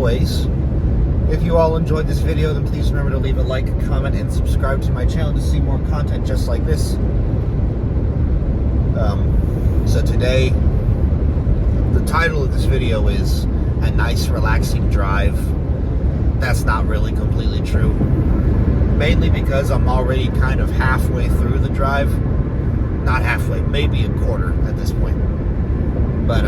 always, if you all enjoyed this video, then please remember to leave a like, comment, and subscribe to my channel to see more content just like this. So today, the title of this video is A Nice Relaxing Drive. That's not really completely true. Mainly because I'm already kind of halfway through the drive. Not halfway, maybe a quarter at this point. But,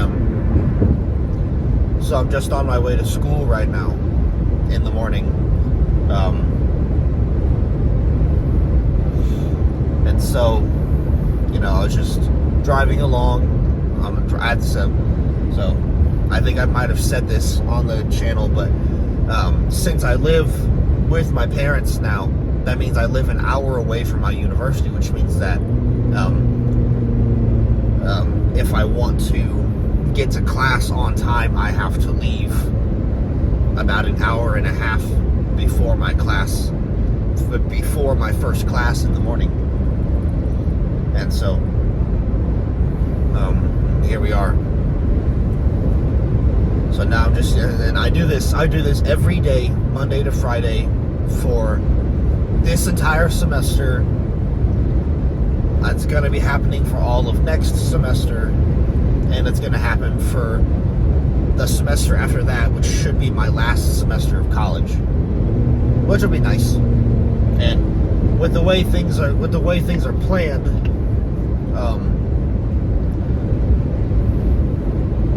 so I'm just on my way to school right now in the morning. And so, I was just driving along. So I think I might have said this on the channel, but since I live with my parents now, that means I live an hour away from my university, which means that if I want to get to class on time, I have to leave about an hour and a half before my first class in the morning. And so here we are. So now I'm just, and I do this every day, Monday to Friday, for this entire semester. It's going to be happening for all of next semester, and it's going to happen for the semester after that, which should be my last semester of college, which will be nice. And with the way things are planned,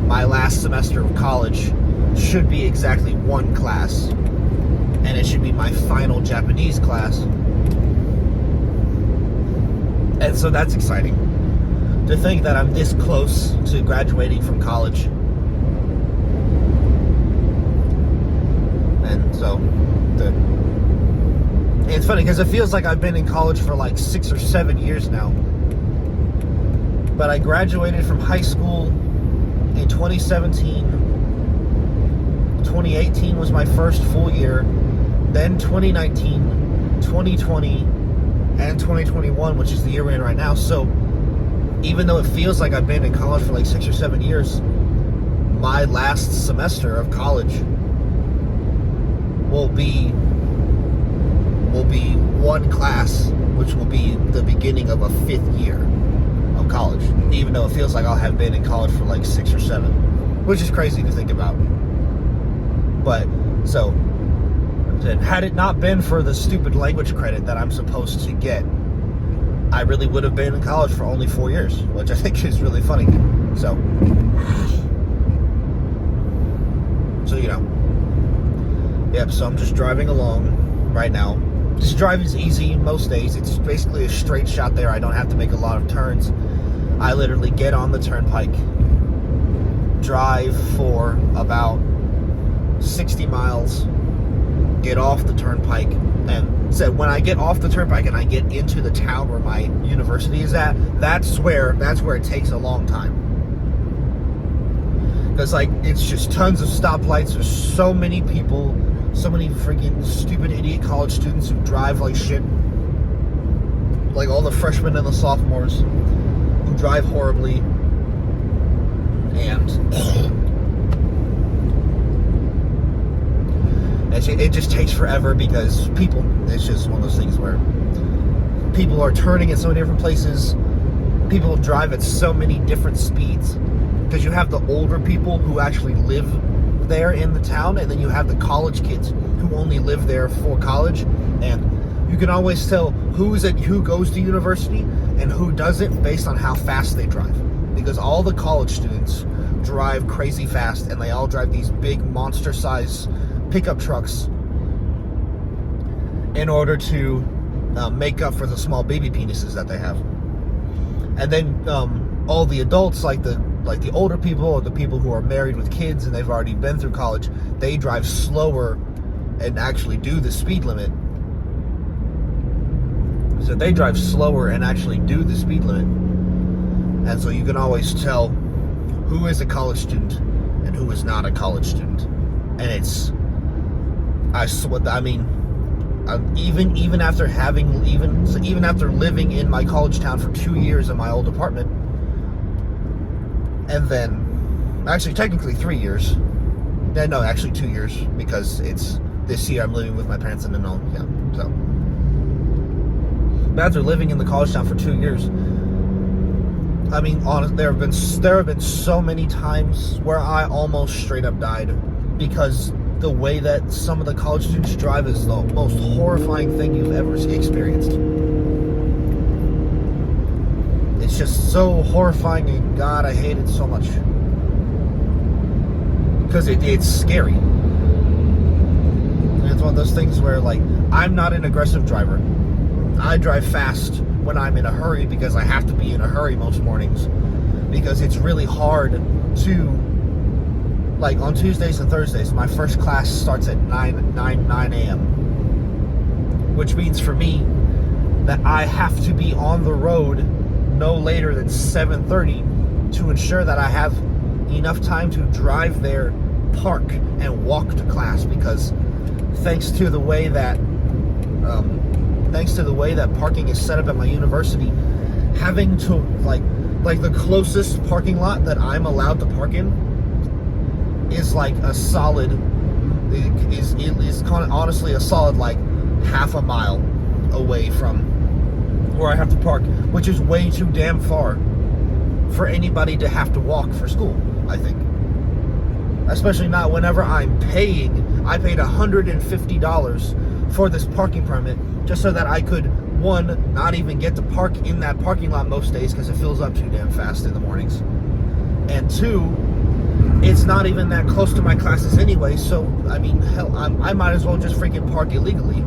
my last semester of college should be exactly one class, and it should be my final Japanese class. And so that's exciting to think that I'm this close to graduating from college. And so it's funny because it feels like I've been in college for like 6 or 7 years now. But I graduated from high school in 2017. 2018 was my first full year. Then 2019, 2020, and 2021, which is the year we're in right now. So even though it feels like I've been in college for like 6 or 7 years, my last semester of college will be one class, which will be the beginning of a 5th year of college, even though it feels like I'll have been in college for like 6 or 7, which is crazy to think about. But so had it not been for the stupid language credit that I'm supposed to get, I really would have been in college for only 4 years, which I think is really funny. So yep, so I'm just driving along right now. This drive is easy most days. It's basically a straight shot there. I don't have to make a lot of turns. I literally get on the turnpike, drive for about 60 miles, get off the turnpike, and so when I get off the turnpike and I get into the town where my university is at, that's where it takes a long time. Because it's just tons of stoplights. There's so many people, so many freaking stupid idiot college students who drive like shit. Like all the freshmen and the sophomores who drive horribly. And it just takes forever because it's just one of those things where people are turning at so many different places. People drive at so many different speeds. Because you have the older people who actually live there in the town, and then you have the college kids who only live there for college, and you can always tell who goes to university and who doesn't based on how fast they drive. Because all the college students drive crazy fast, and they all drive these big monster-sized pickup trucks in order to make up for the small baby penises that they have. And then all the adults, like the older people or the people who are married with kids and they've already been through college, they drive slower and actually do the speed limit. So they drive slower and actually do the speed limit. And so you can always tell who is a college student and who is not a college student. And even after living in my college town for 2 years in my old apartment, and then actually technically 3 years, Yeah, no, actually 2 years, because it's this year I'm living with my parents, and then so. But after living in the college town for 2 years, I mean, honestly, there have been so many times where I almost straight up died, because the way that some of the college students drive is the most horrifying thing you've ever experienced. It's just so horrifying, and God, I hate it so much. Because it's scary. And it's one of those things where, like, I'm not an aggressive driver. I drive fast when I'm in a hurry, because I have to be in a hurry most mornings. Because it's really hard to, like, on Tuesdays and Thursdays, my first class starts at 9 a.m. Which means for me that I have to be on the road no later than 7:30 to ensure that I have enough time to drive there, park, and walk to class, because thanks to the way that parking is set up at my university, having to like the closest parking lot that I'm allowed to park in is like a solid honestly a solid like half a mile away from where I have to park, which is way too damn far for anybody to have to walk for school, I think. Especially not whenever I paid $150 for this parking permit just so that I could, one, not even get to park in that parking lot most days because it fills up too damn fast in the mornings. And two, it's not even that close to my classes anyway, so, I mean, hell, I might as well just freaking park illegally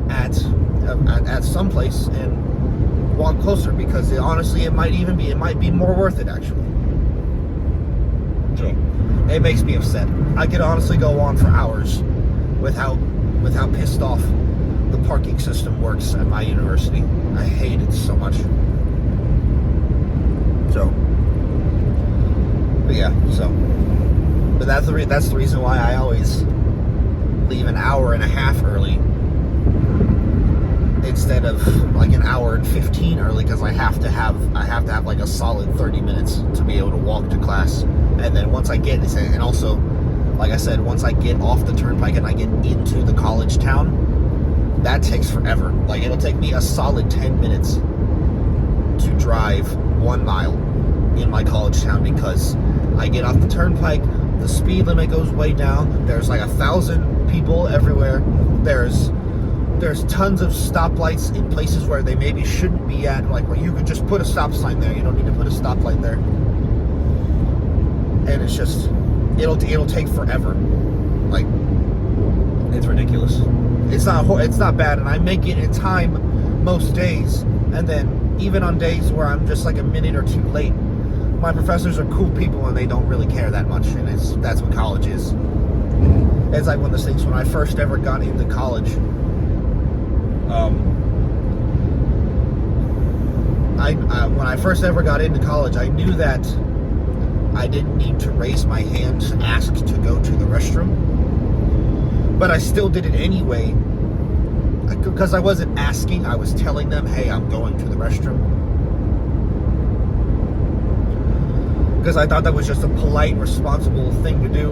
at some place and walk closer, because honestly, it might be more worth it, actually. So, it makes me upset. I could honestly go on for hours with how pissed off the parking system works at my university. I hate it so much. So, but that's the reason why I always leave an hour and a half early instead of like an hour and 15 early, because I have to have like a solid 30 minutes to be able to walk to class. And then once I get, and also, like I said, once I get off the turnpike and I get into the college town, that takes forever. Like, it'll take me a solid 10 minutes to drive 1 mile in my college town, because I get off the turnpike, the speed limit goes way down, there's like 1,000 people everywhere, there's tons of stoplights in places where they maybe shouldn't be at, like where you could just put a stop sign there, you don't need to put a stoplight there. And it's just, it'll take forever. Like, it's ridiculous. It's not bad, and I make it in time most days, and then even on days where I'm just like a minute or two late, my professors are cool people and they don't really care that much, and that's what college is. It's like one of those things. When I first ever got into college, when I first ever got into college, I knew that I didn't need to raise my hand to ask to go to the restroom, but I still did it anyway, because I wasn't asking, I was telling them, hey, I'm going to the restroom, because I thought that was just a polite, responsible thing to do.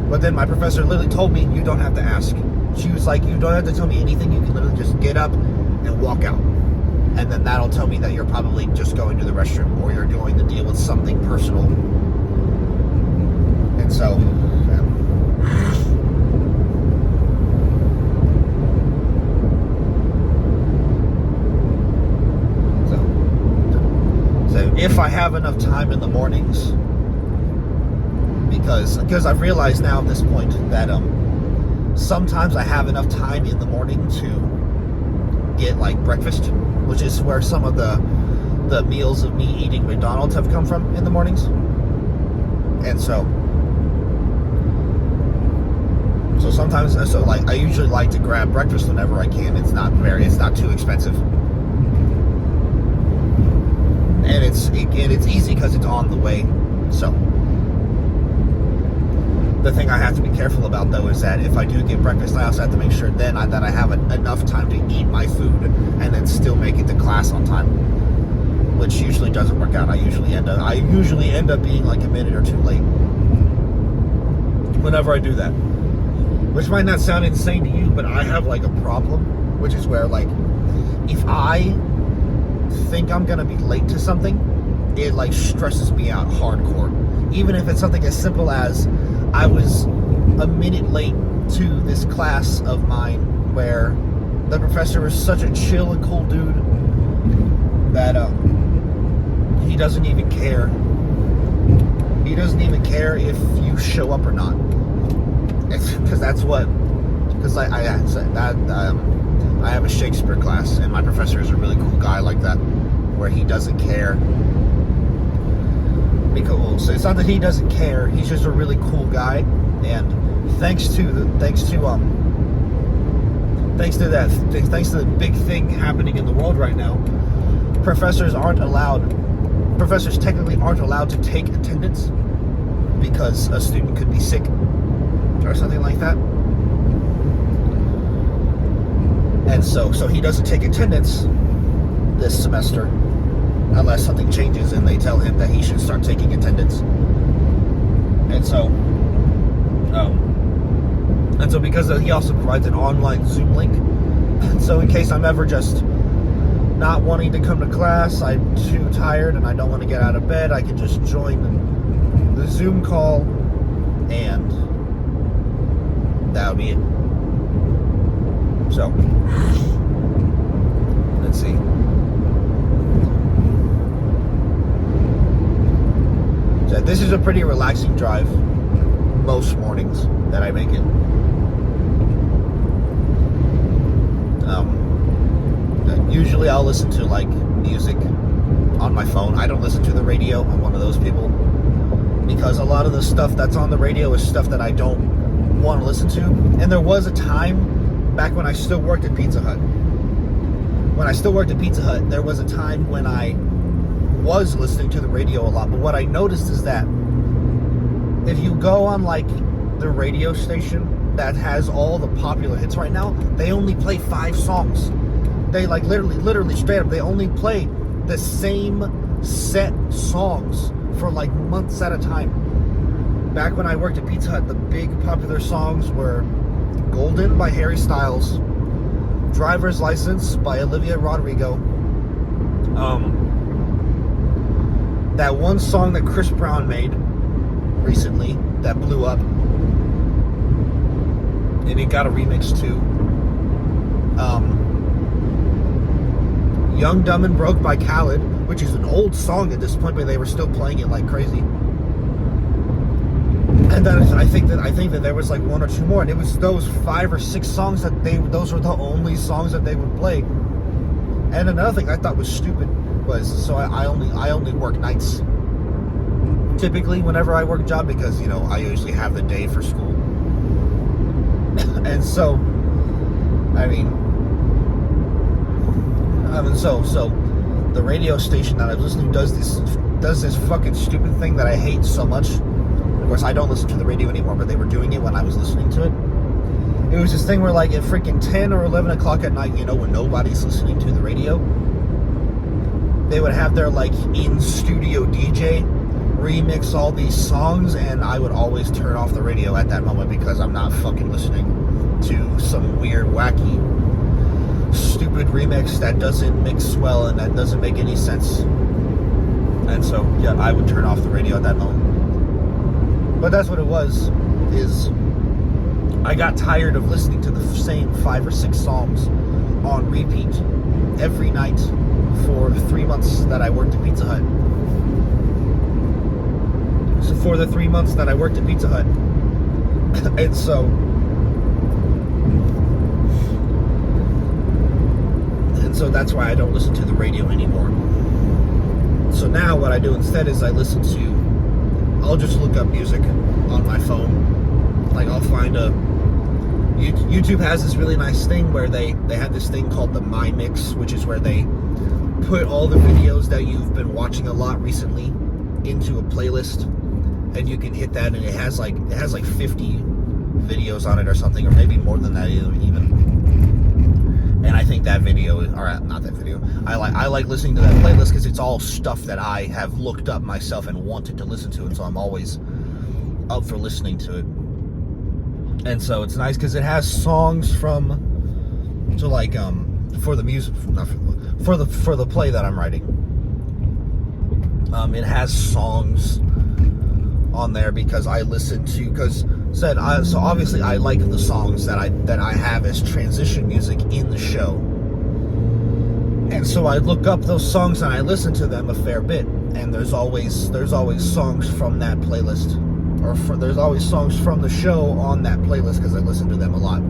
But then my professor literally told me, you don't have to ask. She was like, you don't have to tell me anything, you can literally just get up and walk out. And then that'll tell me that you're probably just going to the restroom, or you're going to deal with something personal. And so, so if I have enough time in the mornings, because I've realized now at this point that sometimes I have enough time in the morning to get like breakfast, which is where some of the meals of me eating McDonald's have come from in the mornings. And so sometimes, like, I usually like to grab breakfast whenever I can. It's not too expensive, and it's easy because it's on the way. So the thing I have to be careful about, though, is that if I do get breakfast, I also have to make sure then that I have enough time to eat my food and then still make it to class on time, which usually doesn't work out. I usually end up being like a minute or two late. whenever I do that. Which might not sound insane to you, but I have like a problem, which is where like if I think I'm gonna be late to something, it like stresses me out hardcore. Even if it's something as simple as I was a minute late to this class of mine where the professor was such a chill and cool dude that he doesn't even care. He doesn't even care if you show up or not. Because that's what. Because I have a Shakespeare class, and my professor is a really cool guy like that, where he doesn't care. Because well, so it's not that he doesn't care; he's just a really cool guy, and thanks to the big thing happening in the world right now, professors technically aren't allowed to take attendance because a student could be sick or something like that. And so he doesn't take attendance this semester unless something changes and they tell him that he should start taking attendance. And so because he also provides an online Zoom link, so in case I'm ever just not wanting to come to class, I'm too tired and I don't want to get out of bed, I can just join the Zoom call and that'll be it. So, let's see. So this is a pretty relaxing drive most mornings that I make it. Usually I'll listen to like music on my phone. I don't listen to the radio. I'm one of those people because a lot of the stuff that's on the radio is stuff that I don't want to listen to. And there was a time back when I still worked at Pizza Hut. There was a time when I was listening to the radio a lot. But what I noticed is that if you go on like the radio station that has all the popular hits right now, they only play 5 songs. They like literally straight up, they only play the same set songs for like months at a time. Back when I worked at Pizza Hut, the big popular songs were Golden by Harry Styles, Driver's License by Olivia Rodrigo, that one song that Chris Brown made recently that blew up, and it got a remix too. Young, Dumb, and Broke by Khaled, which is an old song at this point, but they were still playing it like crazy. And then I think that there was like 1 or 2 more, and it was those 5 or 6 songs those were the only songs that they would play. And another thing I thought was stupid was, so I only work nights typically whenever I work a job because, you know, I usually have the day for school. And so, so the radio station that I was listening to does this fucking stupid thing that I hate so much. Of course, I don't listen to the radio anymore, but they were doing it when I was listening to it. It was this thing where, like, at freaking 10 or 11 o'clock at night, you know, when nobody's listening to the radio, they would have their, like, in-studio DJ remix all these songs, and I would always turn off the radio at that moment because I'm not fucking listening to some weird, wacky, stupid remix that doesn't mix well and that doesn't make any sense. And so, yeah, I would turn off the radio at that moment. But that's what it was, is I got tired of listening to the same 5 or 6 songs on repeat every night for the 3 months that I worked at Pizza Hut. So for the 3 months that I worked at Pizza Hut. And so that's why I don't listen to the radio anymore. So now what I do instead is I'll just look up music on my phone. Like, I'll find YouTube has this really nice thing where they have this thing called the My Mix, which is where they put all the videos that you've been watching a lot recently into a playlist, and you can hit that, and it has like 50 videos on it or something, or maybe more than that even. And I think that video, or not that video, I like listening to that playlist because it's all stuff that I have looked up myself and wanted to listen to, and so I'm always up for listening to it. And so it's nice because it has songs from, so like for the music, not for the play that I'm writing. It has songs on there because I listen to, so obviously I like the songs that I have as transition music in the show, and so I look up those songs and I listen to them a fair bit, and there's always songs from that playlist, there's always songs from the show on that playlist because I listen to them a lot.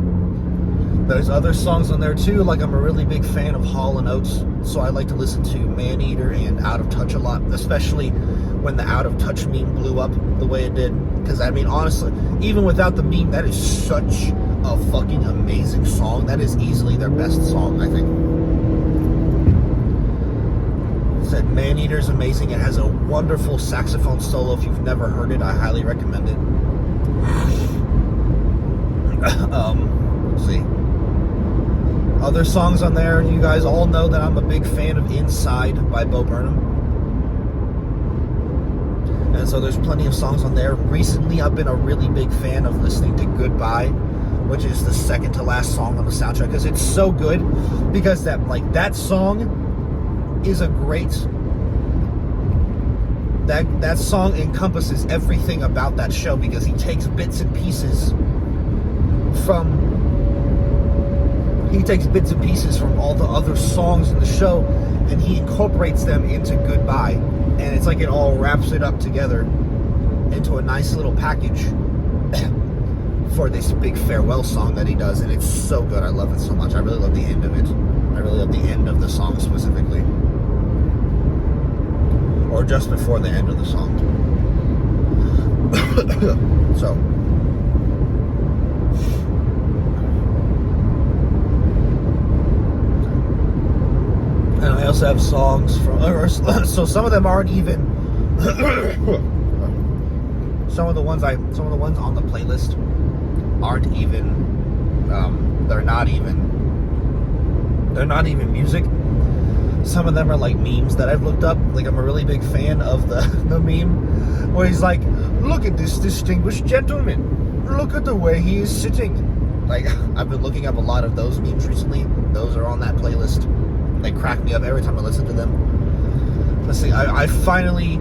There's other songs on there too, like I'm a really big fan of Hall & Oates, so I like to listen to Maneater and Out of Touch a lot, especially when the Out of Touch meme blew up the way it did. Because, I mean, honestly, even without the meme, that is such a fucking amazing song. That is easily their best song, I think. Said Maneater's amazing. It has a wonderful saxophone solo. If you've never heard it, I highly recommend it. Let's see. Other songs on there, you guys all know that I'm a big fan of Inside by Bo Burnham. And so there's plenty of songs on there. Recently, I've been a really big fan of listening to Goodbye, which is the second to last song on the soundtrack, because it's so good. Because that song is a great... That song encompasses everything about that show, because he takes bits and pieces from all the other songs in the show, and he incorporates them into Goodbye, and it's like it all wraps it up together into a nice little package for this big farewell song that he does, and it's so good. I love it so much. I really love the end of it. I really love the end of the song specifically, or just before the end of the song. So and I also have songs from, so some of them aren't even, some of the ones on the playlist aren't even, they're not even music. Some of them are like memes that I've looked up. Like, I'm a really big fan of the meme where he's like, look at this distinguished gentleman, look at the way he is sitting. Like, I've been looking up a lot of those memes recently. Those are on that playlist. They crack me up every time I listen to them. Let's see, I finally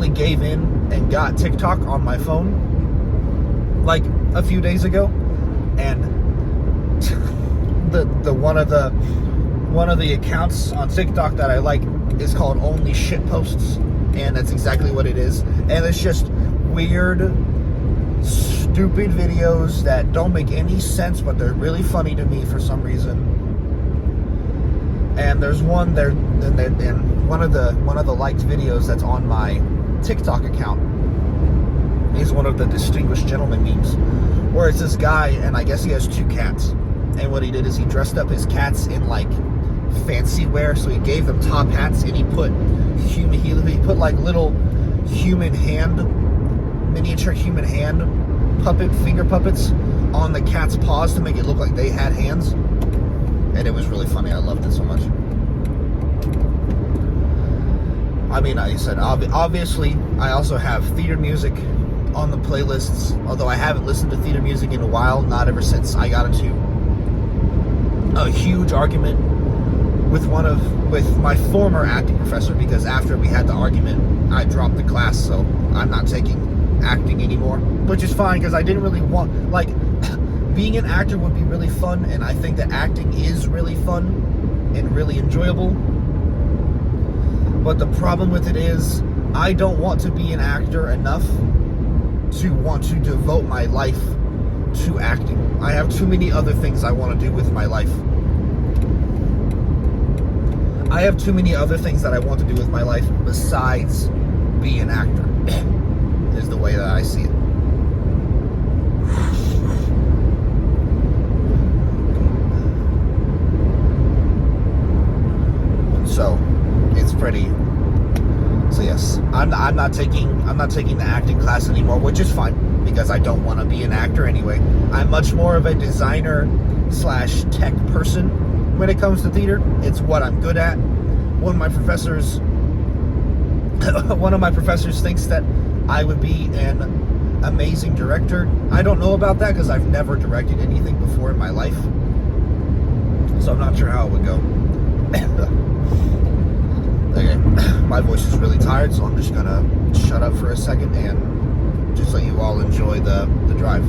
gave in and got TikTok on my phone like a few days ago, and one of the accounts on TikTok that I like is called Only Shit Posts, and that's exactly what it is. And it's just weird, stupid videos that don't make any sense, but they're really funny to me for some reason. And there's one there, and one of the liked videos that's on my TikTok account is one of the distinguished gentleman memes, where it's this guy, and I guess he has 2 cats. And what he did is he dressed up his cats in like fancy wear. So he gave them top hats, and he put like little miniature human hand finger puppets on the cat's paws to make it look like they had hands. And it was really funny. I loved it so much. I mean, I said, obviously, I also have theater music on the playlists, although I haven't listened to theater music in a while, not ever since I got into a huge argument with my former acting professor, because after we had the argument, I dropped the class, so I'm not taking acting anymore, which is fine, because I didn't really want, like, being an actor would be really fun, and I think that acting is really fun and really enjoyable. But the problem with it is, I don't want to be an actor enough to want to devote my life to acting. I have too many other things I want to do with my life. I have too many other things that I want to do with my life besides be an actor, is the way that I see it. So it's pretty. So yes, I'm not taking the acting class anymore, which is fine, because I don't want to be an actor anyway. I'm much more of a designer/tech person when it comes to theater. It's what I'm good at. One of my professors thinks that I would be an amazing director. I don't know about that because I've never directed anything before in my life. So I'm not sure how it would go. Okay, my voice is really tired, so I'm just gonna shut up for a second and just let you all enjoy the drive.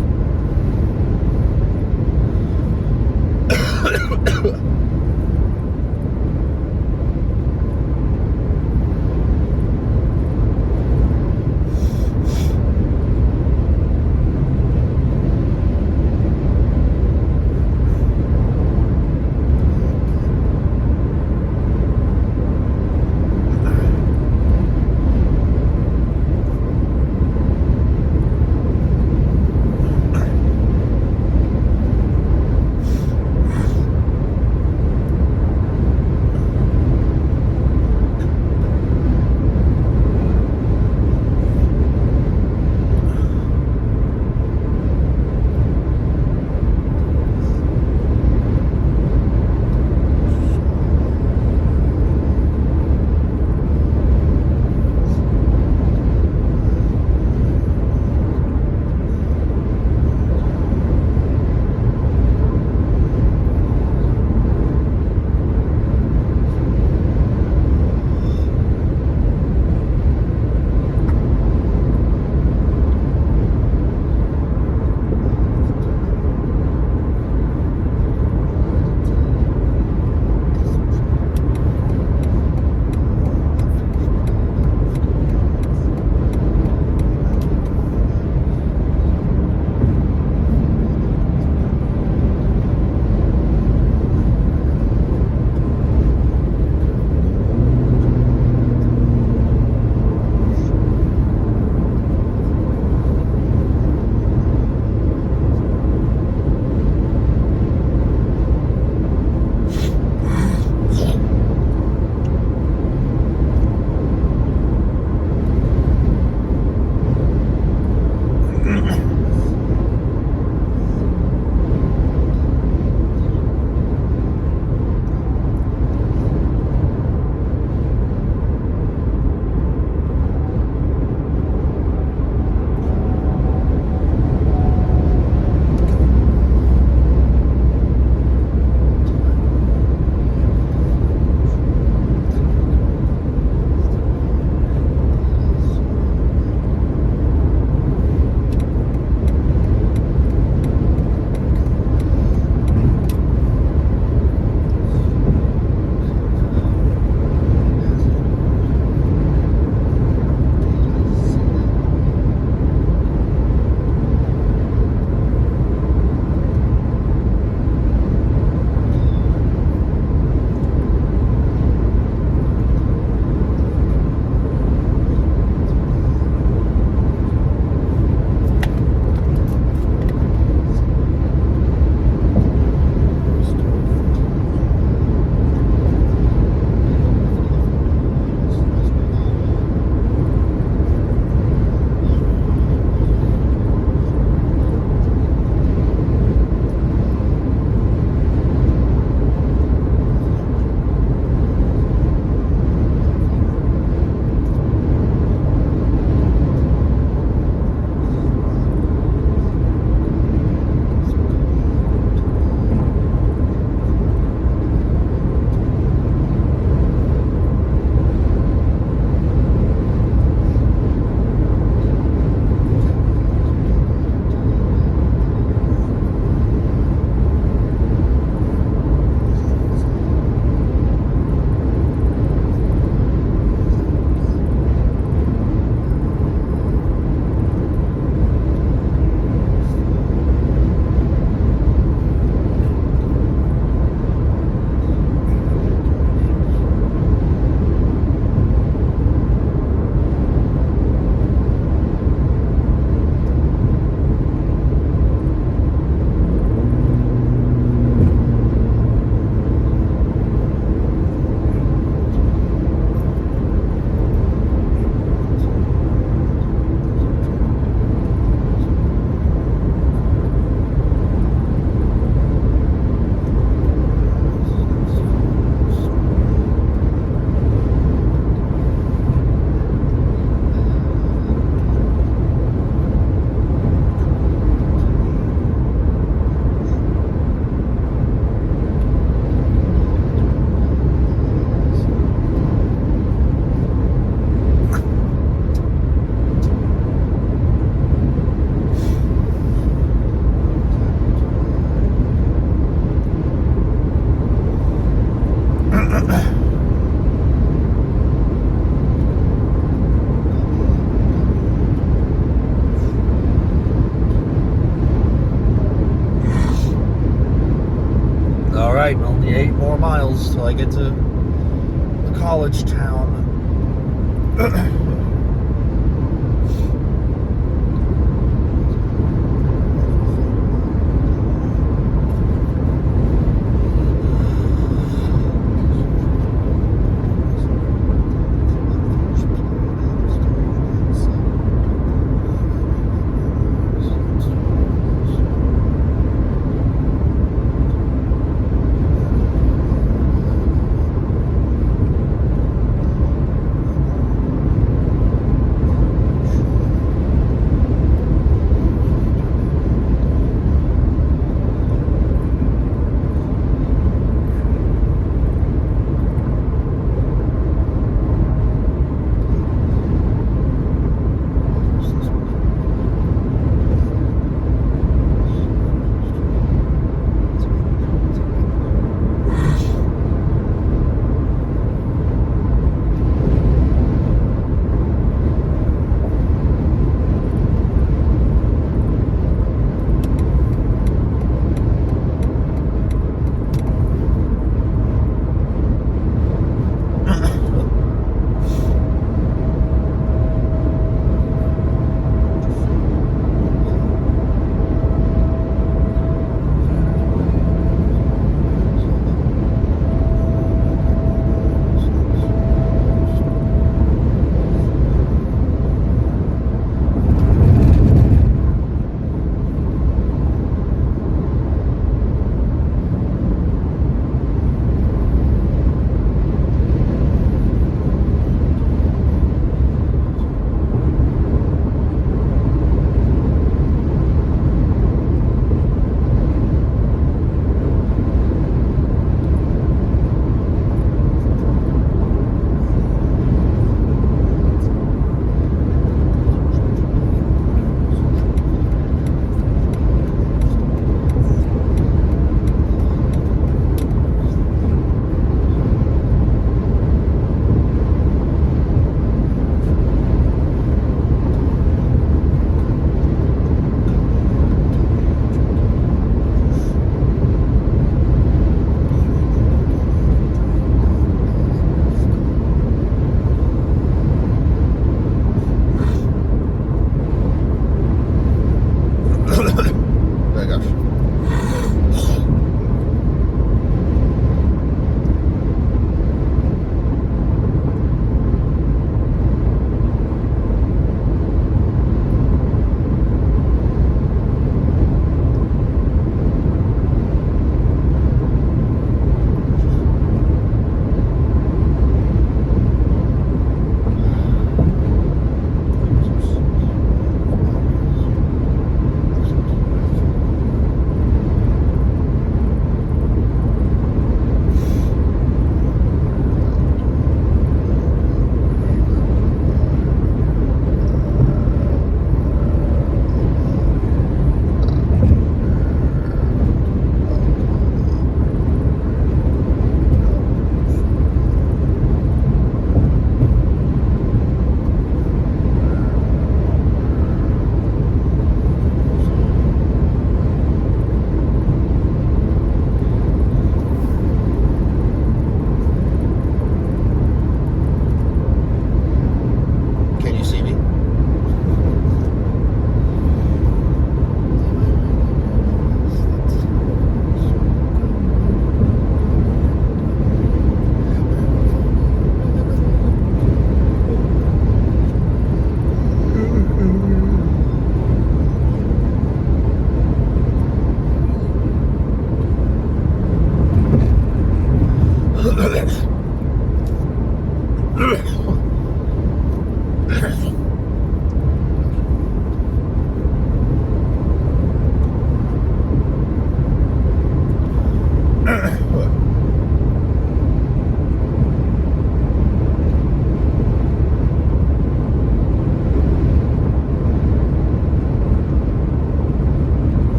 8 more miles till I get to the college town.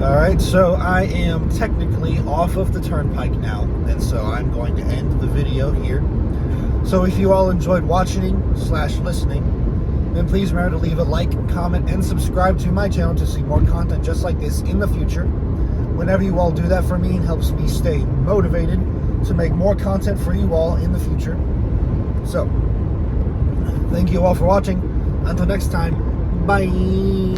All right, so I am technically off of the turnpike now, and so I'm going to end the video here. So if you all enjoyed watching/listening, then please remember to leave a like, comment, and subscribe to my channel to see more content just like this in the future. Whenever you all do that for me, it helps me stay motivated to make more content for you all in the future. So, thank you all for watching. Until next time, bye.